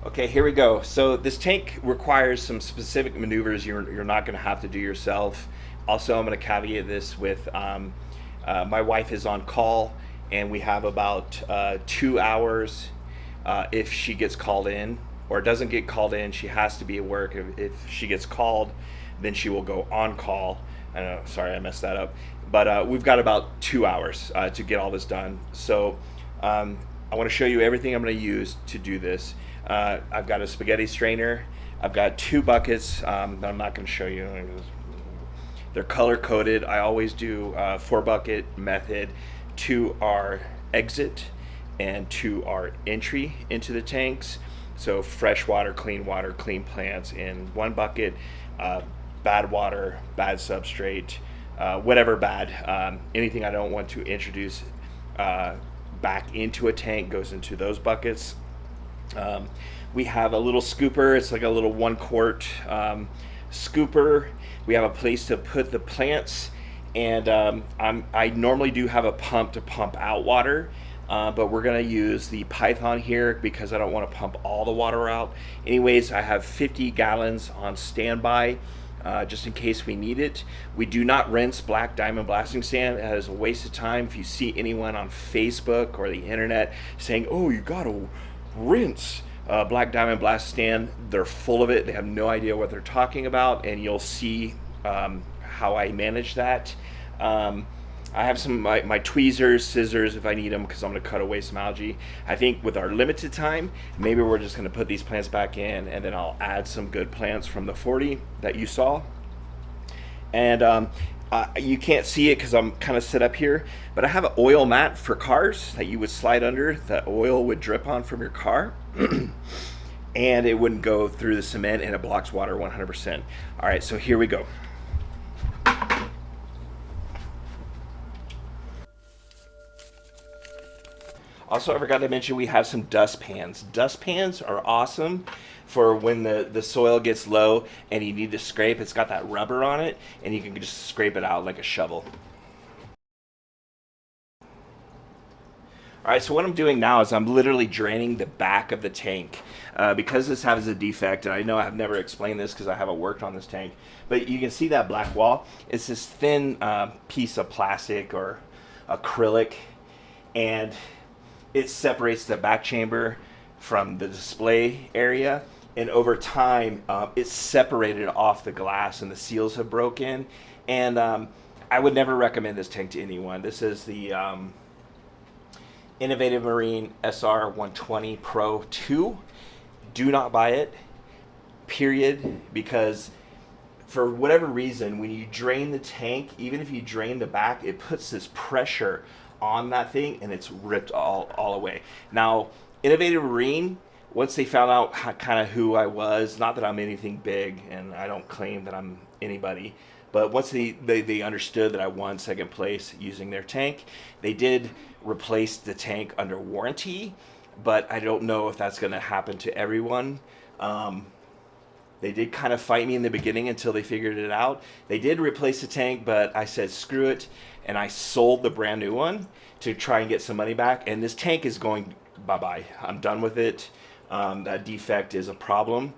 Okay, here we go. So this tank requires some specific maneuvers you're not going to have to do yourself. Also, I'm going to caveat this with my wife is on call, and we have about 2 hours if she gets called in or doesn't get called in. She has to be at work. If she gets called, then she will go on call. I know, sorry, I messed that up. But we've got about 2 hours to get all this done. So I want to show you everything I'm going to use to do this. I've got a spaghetti strainer. I've got two buckets that I'm not going to show you. They're color coded. I always do 4 bucket method. Two are exit and two are entry into the tanks. So fresh water, clean plants in 1 bucket. Bad water, bad substrate, whatever bad. Anything I don't want to introduce back into a tank goes into those buckets. We have a little scooper. It's like a little 1 quart scooper. We have a place to put the plants, and I normally do have a pump to pump out water, but we're gonna use the Python here because I don't want to pump all the water out. Anyways, I have 50 gallons on standby. Just in case we need it. We do not rinse black diamond blasting sand. That is a waste of time. If you see anyone on Facebook or the internet saying, oh, you gotta rinse black diamond blast stand, they're full of it. They have no idea what they're talking about, and you'll see how I manage that. I have some of my tweezers, scissors if I need them because I'm going to cut away some algae. I think with our limited time, maybe we're just going to put these plants back in, and then I'll add some good plants from the 40 that you saw. And you can't see it because I'm kind of set up here, but I have an oil mat for cars that you would slide under. The oil would drip on from your car. And it wouldn't go through the cement, and it blocks water 100%. All right, so here we go. Also, I forgot to mention we have some dust pans. Dust pans are awesome for when the soil gets low and you need to scrape. It's got that rubber on it, and you can just scrape it out like a shovel. All right, so what I'm doing now is I'm literally draining the back of the tank because this has a defect, and I know I've never explained this because I haven't worked on this tank, but you can see that black wall. It's this thin piece of plastic or acrylic, and it separates the back chamber from the display area, and over time it's separated off the glass and the seals have broken. And I would never recommend this tank to anyone. This is the Innovative Marine SR 120 Pro 2. Do not buy it, period, because for whatever reason, when you drain the tank, even if you drain the back, it puts this pressure on that thing and it's ripped all away. Now, Innovative Marine, once they found out kind of who I was, not that I'm anything big and I don't claim that I'm anybody, but once they understood that I won second place using their tank, they did replace the tank under warranty, but I don't know if that's going to happen to everyone. They did kind of fight me in the beginning until they figured it out. They did replace the tank, but I said screw it, and I sold the brand new one to try and get some money back. And this tank is going bye-bye. I'm done with it. That defect is a problem.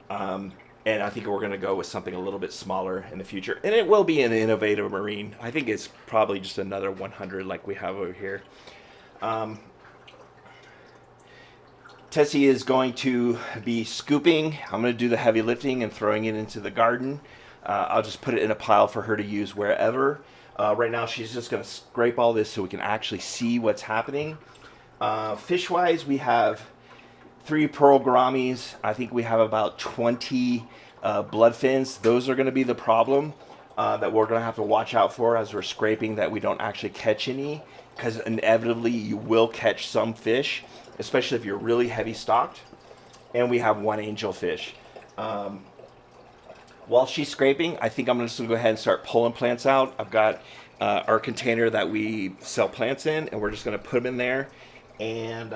And I think we're going to go with something a little bit smaller in the future. And it will be an Innovative Marine. I think it's probably just another 100 like we have over here. Tessie is going to be scooping. I'm going to do the heavy lifting and throwing it into the garden. I'll just put it in a pile for her to use wherever. Right now she's just going to scrape all this so we can actually see what's happening. Fish-wise, we have 3 pearl gouramis. I think we have about 20 blood fins. Those are going to be the problem that we're going to have to watch out for as we're scraping, that we don't actually catch any, because inevitably you will catch some fish, especially if you're really heavy stocked. And we have 1 angelfish. While she's scraping, I think I'm just going to go ahead and start pulling plants out. I've got our container that we sell plants in, and we're just going to put them in there. And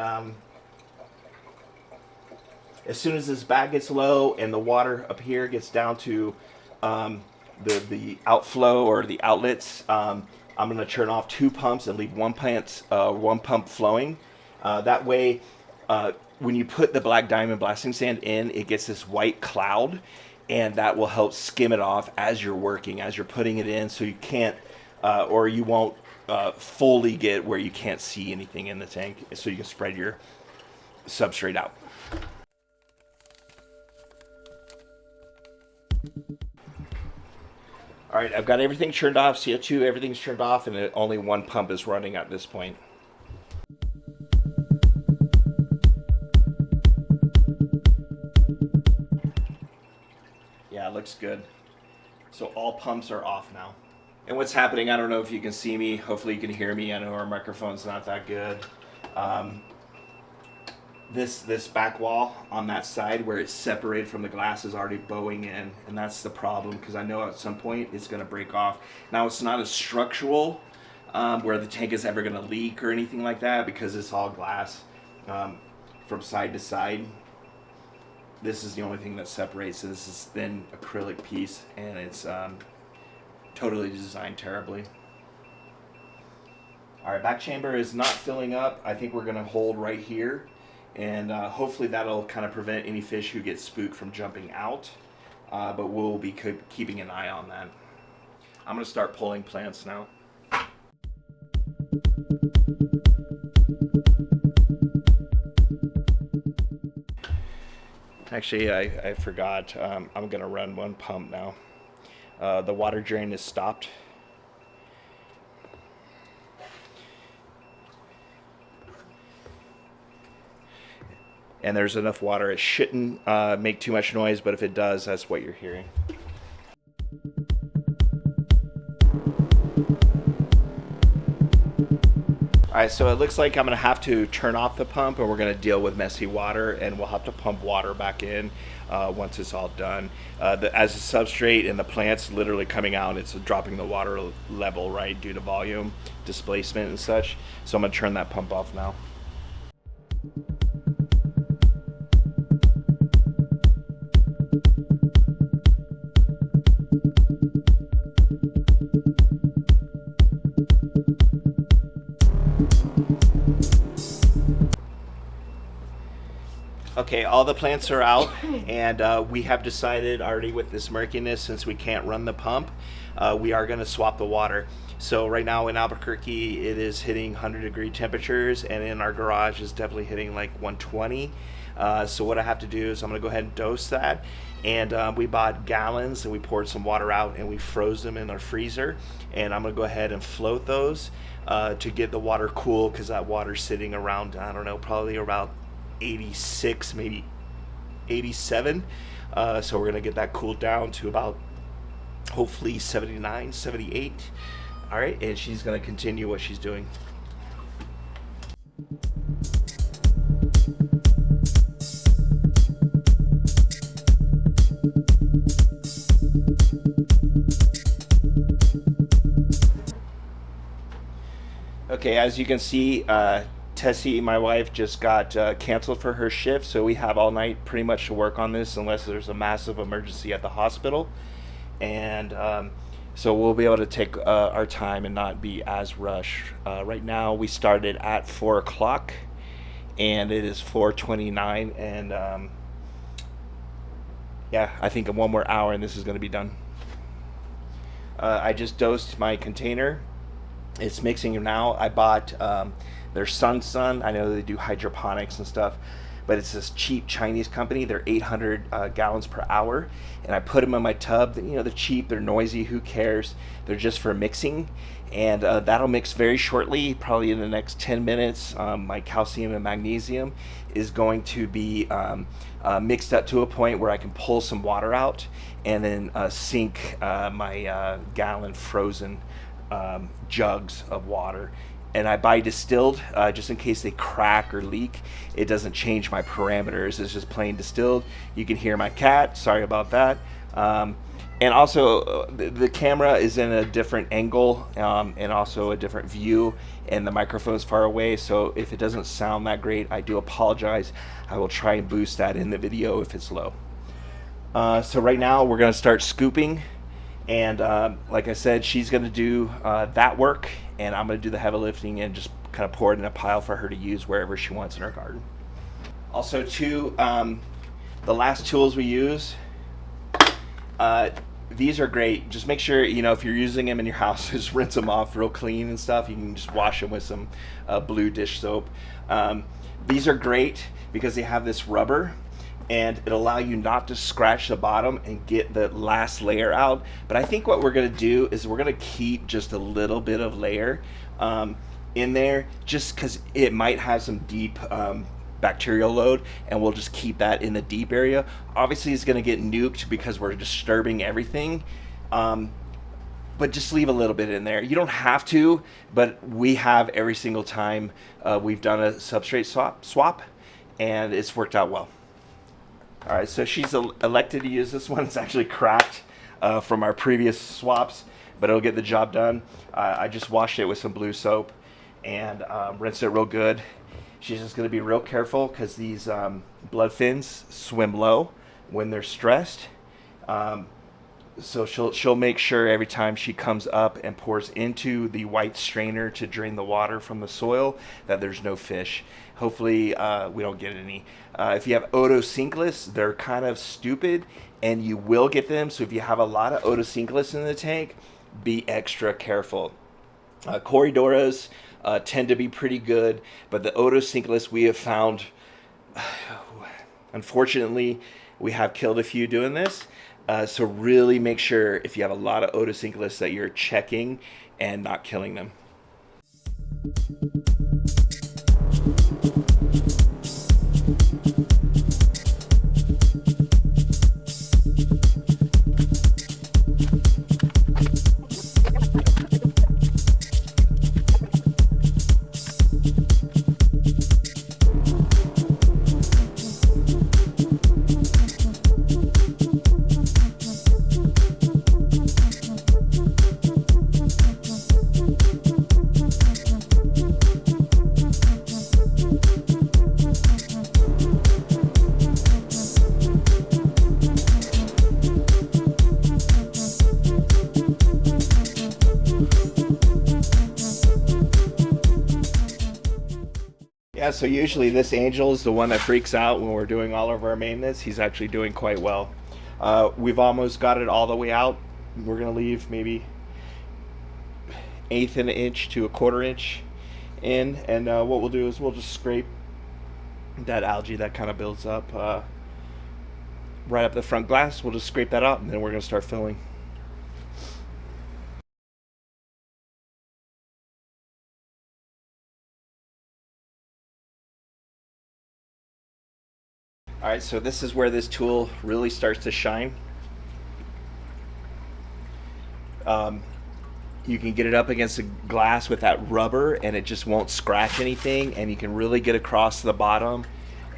as soon as this bag gets low and the water up here gets down to the outflow or the outlets, I'm going to turn off 2 pumps and leave one pump flowing. That way, when you put the black diamond blasting sand in, it gets this white cloud, and that will help skim it off as you're working, as you're putting it in, so you can't, or you won't fully get where you can't see anything in the tank, so you can spread your substrate out. All right, I've got everything turned off, CO2, everything's turned off, and only one pump is running at this point. Yeah, it looks good. So all pumps are off now. And what's happening, I don't know if you can see me. Hopefully you can hear me. I know our microphone's not that good. This back wall on that side where it's separated from the glass is already bowing in, and that's the problem, because I know at some point it's going to break off. Now it's not a structural where the tank is ever going to leak or anything like that, because it's all glass from side to side. This is the only thing that separates. So this is thin acrylic piece, and it's totally designed terribly. All right, back chamber is not filling up. I think we're going to hold right here, and hopefully that'll kind of prevent any fish who get spooked from jumping out, but we'll be keeping an eye on that. I'm going to start pulling plants now. Actually, I forgot. I'm going to run one pump now. The water drain is stopped. And there's enough water. It shouldn't make too much noise, but if it does, that's what you're hearing. All right, so it looks like I'm gonna have to turn off the pump, and we're gonna deal with messy water, and we'll have to pump water back in once it's all done. As the substrate and the plant's literally coming out, it's dropping the water level, right, due to volume, displacement and such. So I'm gonna turn that pump off now. Okay, all the plants are out, and we have decided already with this murkiness, since we can't run the pump, we are going to swap the water. So right now in Albuquerque, it is hitting 100-degree temperatures, and in our garage is definitely hitting like 120. So what I have to do is I'm going to go ahead and dose that, and we bought gallons, and we poured some water out, and we froze them in our freezer, and I'm going to go ahead and float those to get the water cool, because that water's sitting around, I don't know, probably about 86, maybe 87. So we're gonna get that cooled down to about hopefully 79, 78. All right, and she's gonna continue what she's doing. Okay, as you can see, Tessie, my wife, just got canceled for her shift, so we have all night pretty much to work on this unless there's a massive emergency at the hospital. And so we'll be able to take our time and not be as rushed. Right now we started at 4 o'clock and it is 4:29, and yeah, I think in one more hour and this is going to be done. I just dosed my container. It's mixing now. I bought their Sun. I know they do hydroponics and stuff, but it's this cheap Chinese company. They're 800 gallons per hour, and I put them in my tub. You know, they're cheap, they're noisy, who cares? They're just for mixing, and that'll mix very shortly, probably in the next 10 minutes. My calcium and magnesium is going to be mixed up to a point where I can pull some water out and then sink my gallon frozen jugs of water. And I buy distilled just in case they crack or leak. It doesn't change my parameters. It's just plain distilled. You can hear my cat. Sorry about that. And also, the camera is in a different angle and also a different view, and the microphone's far away. So if it doesn't sound that great, I do apologize. I will try and boost that in the video if it's low. So right now, we're going to start scooping. And like I said, she's going to do that work, and I'm going to do the heavy lifting and just kind of pour it in a pile for her to use wherever she wants in her garden. Also, too, the last tools we use, these are great. Just make sure, if you're using them in your house, just rinse them off real clean and stuff. You can just wash them with some blue dish soap. These are great because they have this rubber, and it'll allow you not to scratch the bottom and get the last layer out. But I think what we're going to do is we're going to keep just a little bit of layer in there, just because it might have some deep bacterial load, and we'll just keep that in the deep area. Obviously it's going to get nuked because we're disturbing everything, but just leave a little bit in there. You don't have to, but we have every single time we've done a substrate swap, and it's worked out well. All right, so she's elected to use this one. It's actually cracked from our previous swaps, but it'll get the job done. I just washed it with some blue soap and rinsed it real good. She's just going to be real careful because these blood fins swim low when they're stressed. So she'll make sure every time she comes up and pours into the white strainer to drain the water from the soil that there's no fish. Hopefully we don't get any. If you have otosynchus, they're kind of stupid and you will get them. So if you have a lot of otosynchus in the tank, be extra careful. Corydoras tend to be pretty good, but the otosynchus we have found, unfortunately, we have killed a few doing this. So really make sure if you have a lot of otosynchus that you're checking and not killing them. Yeah, so usually this angel is the one that freaks out when we're doing all of our maintenance. He's actually doing quite well. We've almost got it all the way out. We're going to leave maybe 1/8 of an inch to 1/4 inch in, and what we'll do is we'll just scrape that algae that kind of builds up right up the front glass. We'll just scrape that out, and then we're going to start filling. All right, so this is where this tool really starts to shine. You can get it up against the glass with that rubber and it just won't scratch anything, and you can really get across the bottom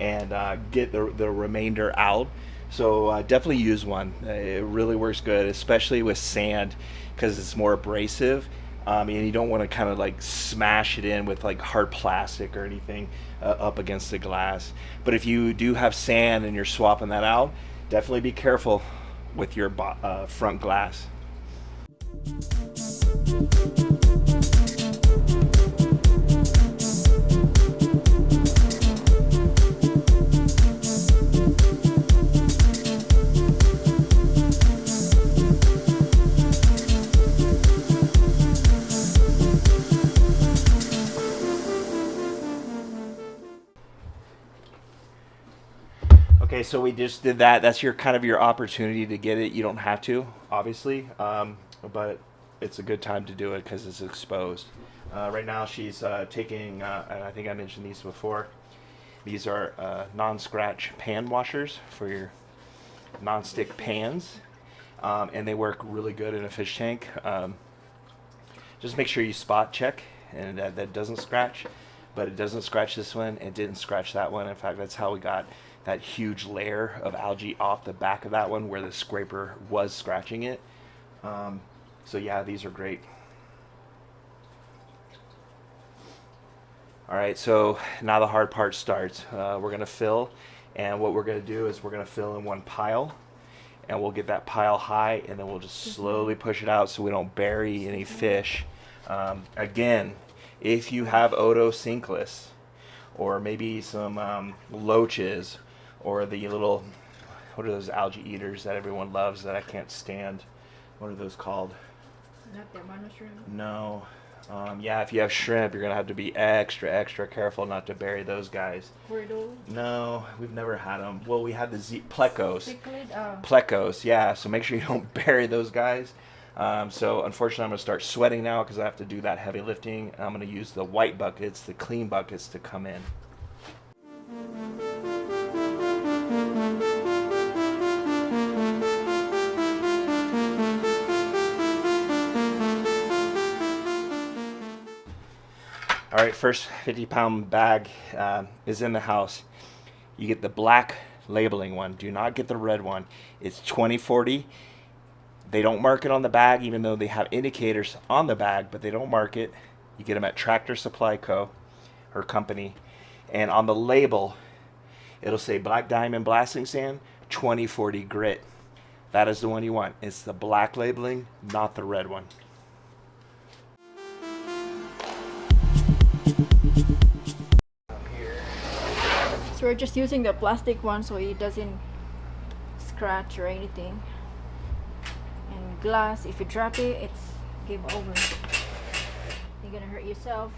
and get the remainder out. So definitely use one. It really works good, especially with sand because it's more abrasive. And you don't want to kind of like smash it in with like hard plastic or anything up against the glass. But if you do have sand and you're swapping that out, definitely be careful with your front glass. Okay, so we just did that. That's your kind of your opportunity to get it. You don't have to, obviously, but it's a good time to do it because it's exposed. Right now she's taking, and I think I mentioned these before, these are non-scratch pan washers for your non-stick pans, and they work really good in a fish tank. Just make sure you spot check and that doesn't scratch, but it doesn't scratch this one. It didn't scratch that one. In fact, that's how we got that huge layer of algae off the back of that one where the scraper was scratching it. So yeah, these are great. All right, so now the hard part starts. We're gonna fill, and what we're gonna do is we're gonna fill in one pile, and we'll get that pile high, and then we'll just slowly push it out so we don't bury any fish. Again, if you have otosynchus, or maybe some loaches, or the little, what are those algae eaters that everyone loves that I can't stand? What are those called? Not the mono shrimp? No. Yeah, if you have shrimp, you're going to have to be extra careful not to bury those guys. Corridor? No, we've never had them. Well, we had the plecos. Cichlid? Plecos, yeah. So make sure you don't bury those guys. So unfortunately, I'm going to start sweating now because I have to do that heavy lifting. I'm going to use the white buckets, the clean buckets, to come in. All right, first 50-pound bag is in the house. You get the black labeling one. Do not get the red one. It's 2040. They don't mark it on the bag, even though they have indicators on the bag, but they don't mark it. You get them at Tractor Supply Co. or company. And on the label, it'll say Black Diamond Blasting Sand 2040 Grit. That is the one you want. It's the black labeling, not the red one. So we're just using the plastic one so it doesn't scratch or anything. And glass, if you drop it, it's game over. You're gonna hurt yourself.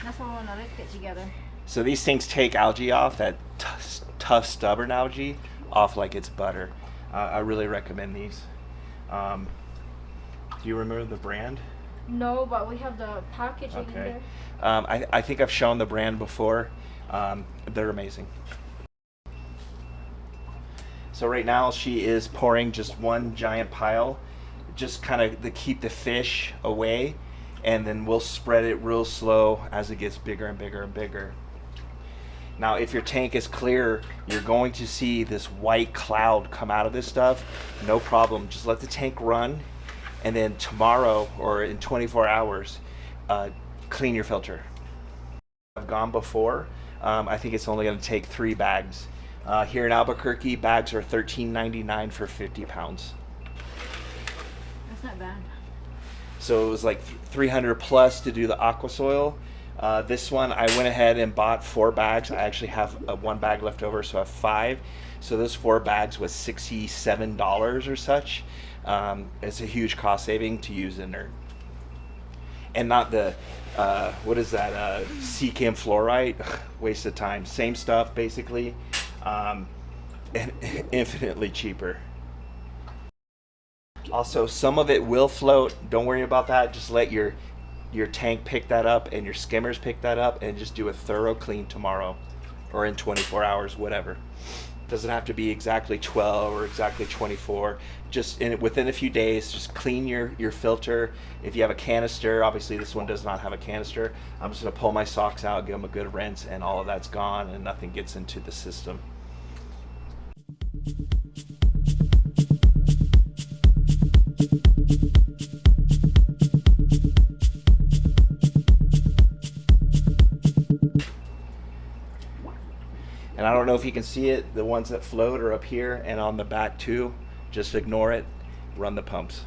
That's why I wanna lift it together. So these things take algae off, that tough, stubborn algae, off like it's butter. I really recommend these. Do you remember the brand? No, but we have the packaging in Okay. there. I think I've shown the brand before. They're amazing. So right now she is pouring just one giant pile, just kind of to keep the fish away, and then we'll spread it real slow as it gets bigger and bigger and bigger. Now, if your tank is clear, you're going to see this white cloud come out of this stuff. No problem. Just let the tank run, and then tomorrow or in 24 hours, clean your filter. I've gone before. I think it's only going to take 3 bags. Here in Albuquerque, bags are $13.99 for 50 pounds. That's not bad. So it was like 300 plus to do the aqua soil. This one, I went ahead and bought 4 bags. I actually have 1 bag left over, so I have 5. So those 4 bags was $67 or such. It's a huge cost saving to use inert. And not the, what is that, Seacam fluorite? Waste of time. Same stuff, basically, and infinitely cheaper. Also, some of it will float. Don't worry about that. Just let your tank pick that up and your skimmers pick that up, and just do a thorough clean tomorrow or in 24 hours, whatever. Doesn't have to be exactly 12 or exactly 24. Just within a few days, just clean your filter. If you have a canister, obviously this one does not have a canister. I'm just gonna pull my socks out, give them a good rinse, and all of that's gone and nothing gets into the system. And I don't know if you can see it, the ones that float are up here and on the back too. Just ignore it, run the pumps.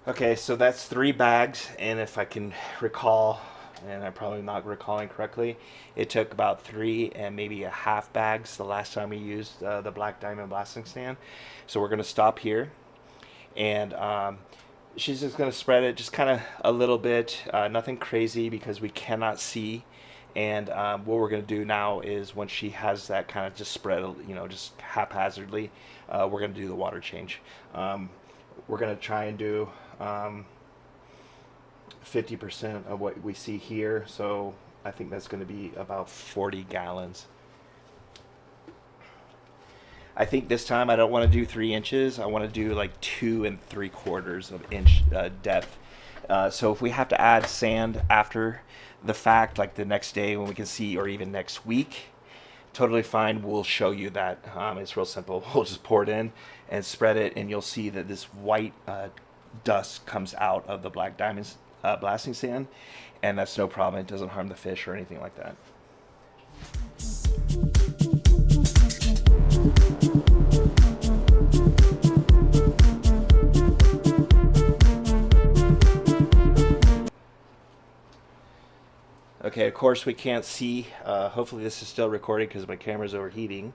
Okay, so that's 3 bags, and if I can recall, and I'm probably not recalling correctly, it took about 3 and maybe a half bags the last time we used the Black Diamond Blasting Stand. So we're going to stop here, and she's just going to spread it just kind of a little bit, nothing crazy because we cannot see. And what we're going to do now is once she has that kind of just spread, just haphazardly, we're going to do the water change. We're going to try and do 50% of what we see here, so I think that's going to be about 40 gallons. I think this time I don't want to do 3 inches. I want to do like 2 3/4 of inch depth. So if we have to add sand after the fact, like the next day when we can see, or even next week, totally fine. We'll show you that. It's real simple. We'll just pour it in and spread it, and you'll see that this white dust comes out of the black diamonds blasting sand, and that's no problem. It doesn't harm the fish or anything like that. Okay, of course we can't see. Hopefully this is still recording because my camera's overheating.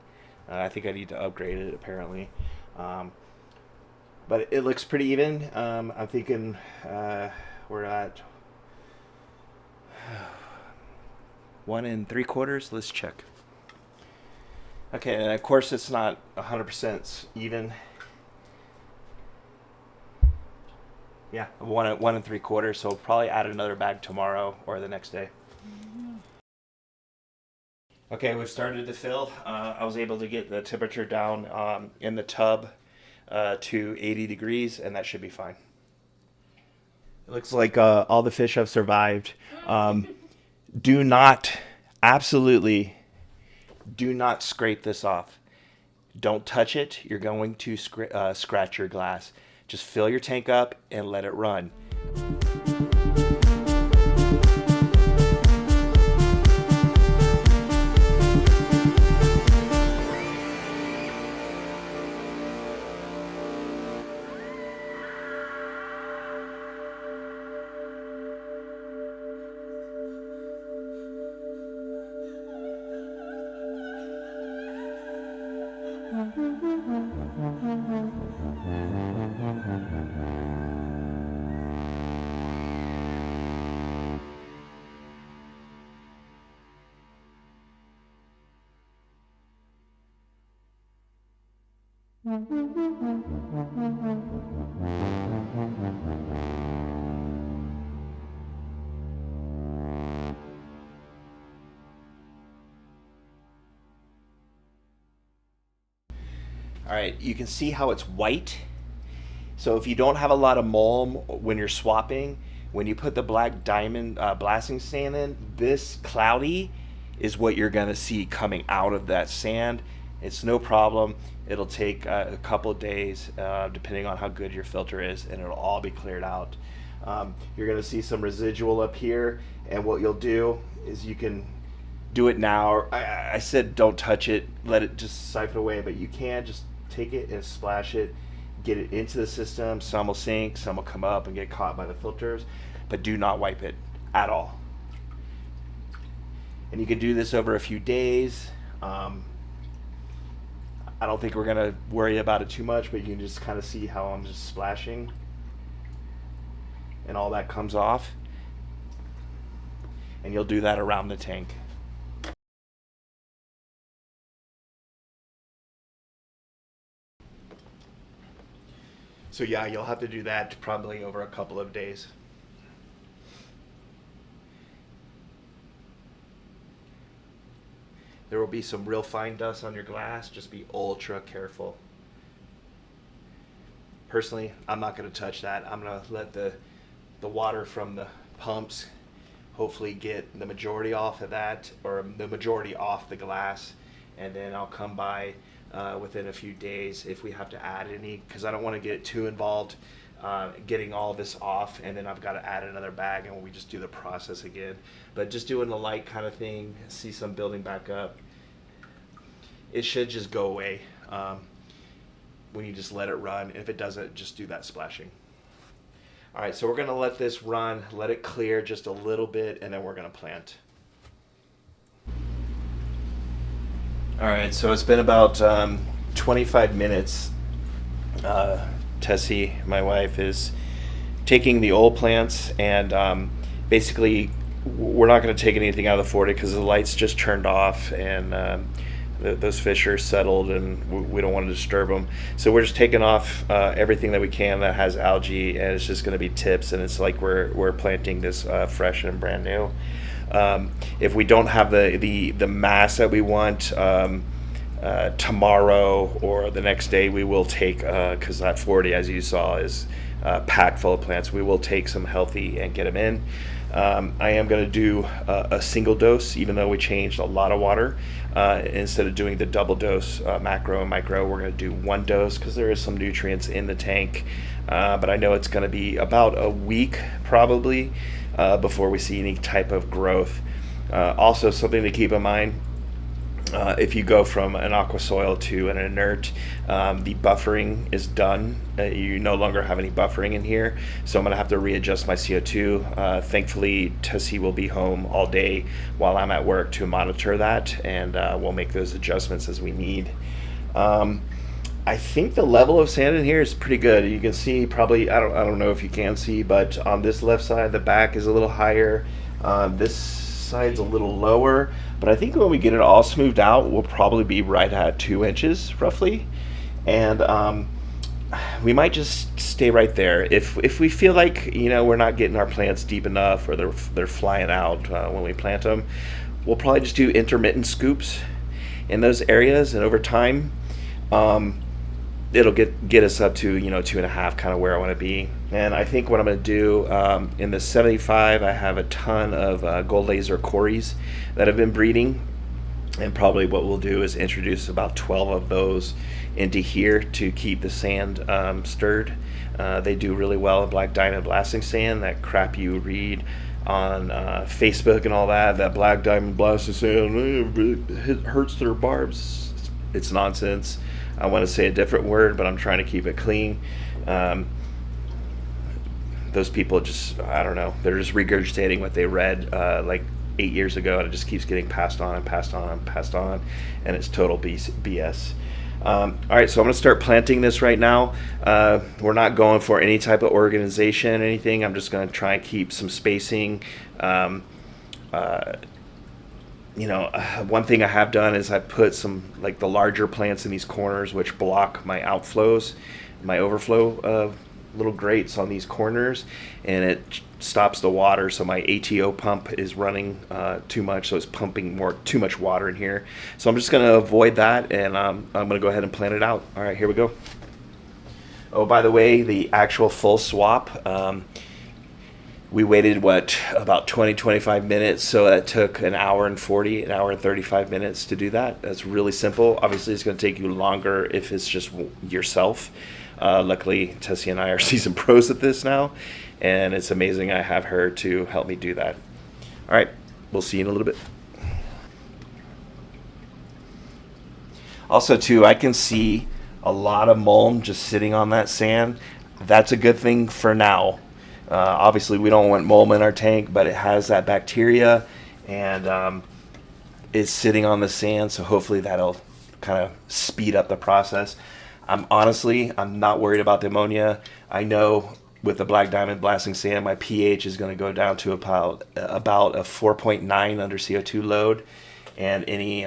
I think I need to upgrade it apparently. But it looks pretty even. I'm thinking we're at 1 3/4. Let's check. Okay, and of course it's not 100% even. Yeah, 1 3/4. So we'll probably add another bag tomorrow or the next day. Okay, we've started to fill. I was able to get the temperature down in the tub to 80 degrees, and that should be fine. It looks like all the fish have survived. Do not, absolutely, do not scrape this off. Don't touch it. You're going to scratch your glass. Just fill your tank up and let it run. All right, you can see how it's white. So if you don't have a lot of mulm when you're swapping, when you put the black diamond blasting sand in, this cloudy is what you're gonna see coming out of that sand. It's no problem. It'll take a couple of days, depending on how good your filter is, and it'll all be cleared out. You're gonna see some residual up here, and what you'll do is you can do it now. I said don't touch it, let it just siphon away, but you can just take it and splash it, get it into the system. Some will sink, some will come up and get caught by the filters, but do not wipe it at all. And you can do this over a few days. I don't think we're gonna worry about it too much, but you can just kind of see how I'm just splashing and all that comes off. And you'll do that around the tank. So yeah, you'll have to do that probably over a couple of days. There will be some real fine dust on your glass. Just be ultra careful. Personally, I'm not going to touch that. I'm going to let the water from the pumps hopefully get the majority off of that, or the majority off the glass, and then I'll come by within a few days if we have to add any, because I don't want to get too involved getting all this off, and then I've got to add another bag and we just do the process again. But just doing the light kind of thing, see some building back up, it should just go away when you just let it run. If it doesn't, just do that splashing. All right, so we're gonna let this run, let it clear just a little bit, and then we're gonna plant. All right, so it's been about 25 minutes. Tessie, my wife, is taking the old plants, and basically we're not going to take anything out of the 40 because the lights just turned off, and those fish are settled, and we don't want to disturb them. So we're just taking off everything that we can that has algae, and it's just going to be tips, and it's like we're planting this fresh and brand new. If we don't have the mass that we want, tomorrow or the next day we will take, because that 40, as you saw, is packed full of plants. We will take some healthy and get them in. I am going to do a single dose, even though we changed a lot of water. Instead of doing the double dose macro and micro, we're going to do one dose because there is some nutrients in the tank. But I know it's going to be about a week probably before we see any type of growth. Also, something to keep in mind, if you go from an aqua soil to an inert, the buffering is done. You no longer have any buffering in here, so I'm going to have to readjust my CO2. Thankfully, Tessie will be home all day while I'm at work to monitor that, and we'll make those adjustments as we need. I think the level of sand in here is pretty good. You can see probably, I don't know if you can see, but on this left side, the back is a little higher. This side's a little lower, but I think when we get it all smoothed out, we'll probably be right at 2 inches roughly. And we might just stay right there. If we feel like, we're not getting our plants deep enough, or they're flying out when we plant them, we'll probably just do intermittent scoops in those areas, and over time, it'll get us up to 2.5, kind of where I want to be. And I think what I'm going to do in the 75, I have a ton of gold laser cories that have been breeding, and probably what we'll do is introduce about 12 of those into here to keep the sand stirred. They do really well in black diamond blasting sand, that crap you read on Facebook and all that black diamond blasting sand, it hurts their barbs. It's nonsense. I want to say a different word, but I'm trying to keep it clean. Those people just, I don't know, they're just regurgitating what they read like 8 years ago, and it just keeps getting passed on and passed on and passed on, and it's total BS. All right, so I'm going to start planting this right now. We're not going for any type of organization, anything. I'm just going to try and keep some spacing. One thing I have done is I put some, like, the larger plants in these corners, which block my outflows, my overflow little grates on these corners, and it stops the water. So my ATO pump is running too much, so it's pumping too much water in here. So I'm just going to avoid that, and I'm going to go ahead and plant it out. All right, here we go. Oh, by the way, the actual full swap, we waited, about 20-25 minutes, so that took an hour and 35 minutes to do that. That's really simple. Obviously, it's going to take you longer if it's just yourself. Luckily, Tessie and I are seasoned pros at this now, and it's amazing I have her to help me do that. All right, we'll see you in a little bit. Also, too, I can see a lot of mulm just sitting on that sand. That's a good thing for now. Obviously, we don't want mulm in our tank, but it has that bacteria, and it's sitting on the sand, so hopefully that'll kind of speed up the process. I'm not worried about the ammonia. I know with the black diamond blasting sand, my pH is going to go down to about a 4.9 under CO2 load, and any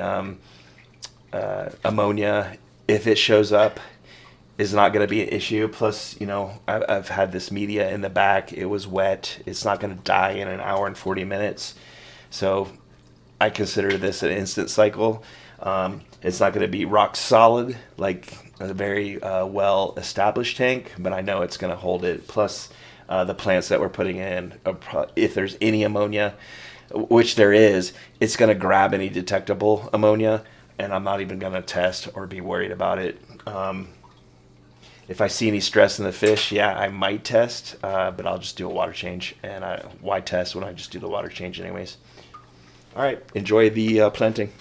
ammonia, if it shows up, is not going to be an issue. Plus, I've had this media in the back. It was wet. It's not going to die in an hour and 40 minutes. So I consider this an instant cycle. It's not going to be rock solid like a very well-established tank, but I know it's going to hold it. Plus, the plants that we're putting in, if there's any ammonia, which there is, it's going to grab any detectable ammonia, and I'm not even going to test or be worried about it. If I see any stress in the fish, I might test, but I'll just do a water change. And why test when I just do the water change anyways? All right, enjoy the planting.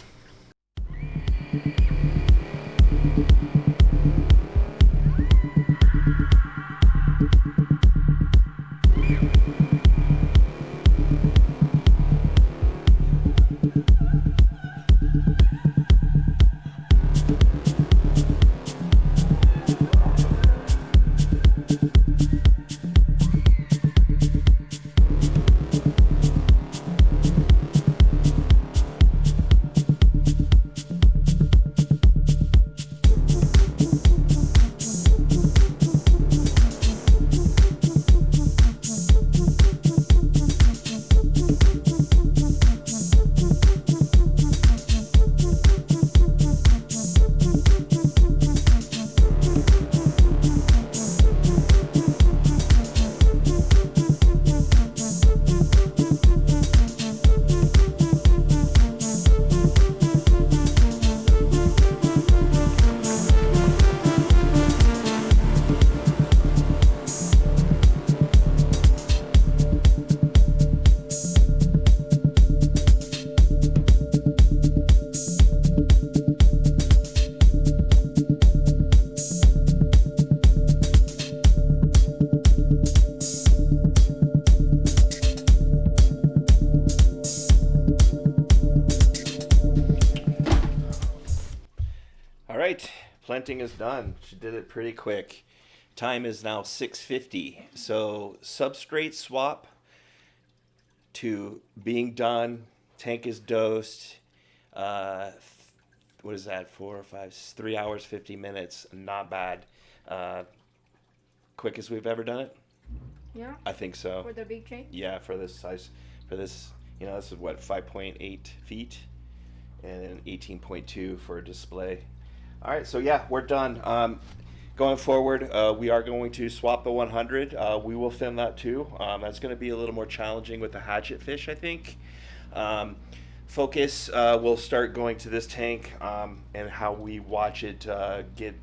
planting is done. She did it pretty quick. Time is now 6:50. So substrate swap to being done. Tank is dosed. What is that? 4 or 5, 3 hours, 50 minutes. Not bad. Quickest we've ever done it. Yeah. I think so. For the big tank. Yeah, for this size, for this, this is what, 5.8 feet, and then 18.2 for a display. All right, so yeah, we're done. Going forward, we are going to swap the 100. We will film that too. That's going to be a little more challenging with the hatchet fish, I think. Focus will start going to this tank and how we watch it get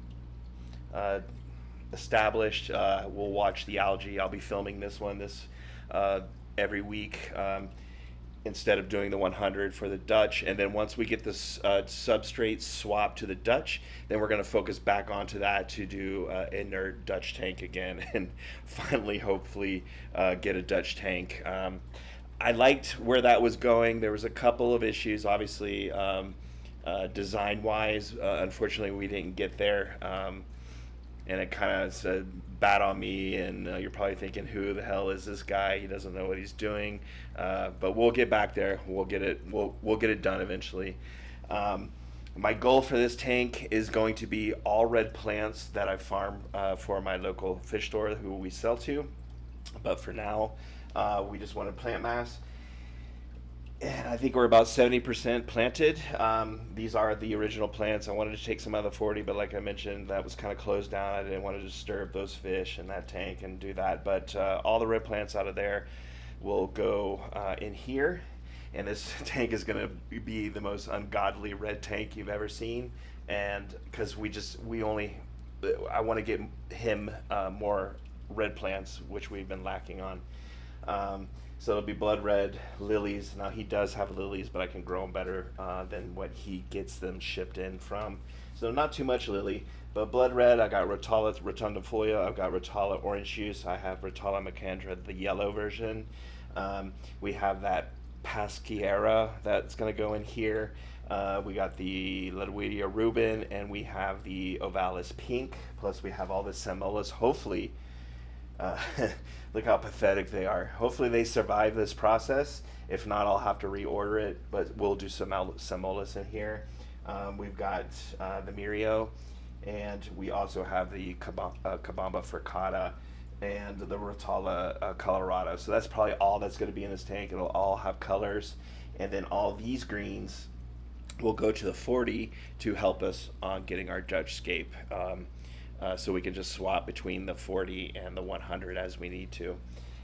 established. We'll watch the algae. I'll be filming this one every week instead of doing the 100 for the Dutch. And then once we get this substrate swap to the Dutch, then we're going to focus back onto that to do inert Dutch tank again and finally, hopefully, get a Dutch tank. I liked where that was going. There was a couple of issues, obviously, design-wise. Unfortunately, we didn't get there. And it kind of said bad on me, and you're probably thinking, who the hell is this guy? He doesn't know what he's doing. But we'll get back there. We'll get it done eventually. My goal for this tank is going to be all red plants that I farm for my local fish store who we sell to. But for now, we just wanted plant mass. And I think we're about 70% planted. These are the original plants. I wanted to take some out of the 40, but like I mentioned, that was kind of closed down. I didn't want to disturb those fish in that tank and do that. But all the red plants out of there will go in here. And this tank is going to be the most ungodly red tank you've ever seen. And because I want to get him more red plants, which we've been lacking on. So it'll be blood red lilies. Now he does have lilies, but I can grow them better than what he gets them shipped in from. So not too much lily, but blood red. I got Rotala rotundifolia. I've got Rotala orange juice. I have Rotala macandra, the yellow version. We have that Pasquiera that's going to go in here. We got the Ludwigia Rubin, and we have the Ovalis pink. Plus we have all the Semolas. Hopefully. Look how pathetic they are. Hopefully they survive this process. If not, I'll have to reorder it, but we'll do some Semolas in here. We've got the Mirio, and we also have the Cabamba Fricata and the Rotala Colorado. So that's probably all that's going to be in this tank. It'll all have colors, and then all these greens will go to the 40 to help us on getting our Dutch Scape. So we can just swap between the 40 and the 100 as we need to.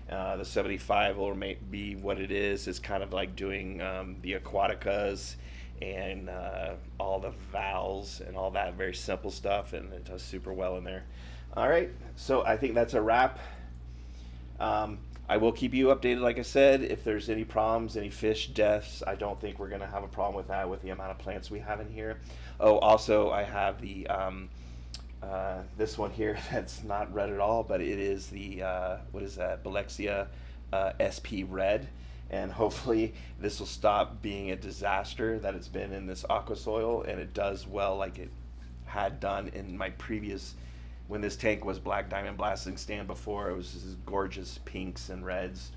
The 75 will be what it is. It's kind of like doing the Aquaticas and all the vowels and all that very simple stuff, and it does super well in there. All right, so I think that's a wrap. I will keep you updated, like I said, if there's any problems, any fish deaths. I don't think we're going to have a problem with that with the amount of plants we have in here. Oh, also, I have the this one here that's not red at all, but it is the what is that, Belexia SP red, and hopefully this will stop being a disaster that it's been in this aqua soil, and it does well like it had done in my previous, when this tank was Black Diamond Blasting Stand before. It was just gorgeous pinks and reds,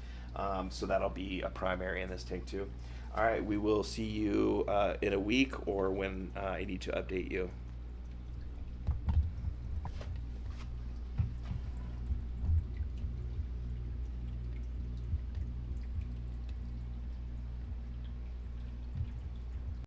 so that'll be a primary in this tank too. All right, we will see you in a week or when I need to update you.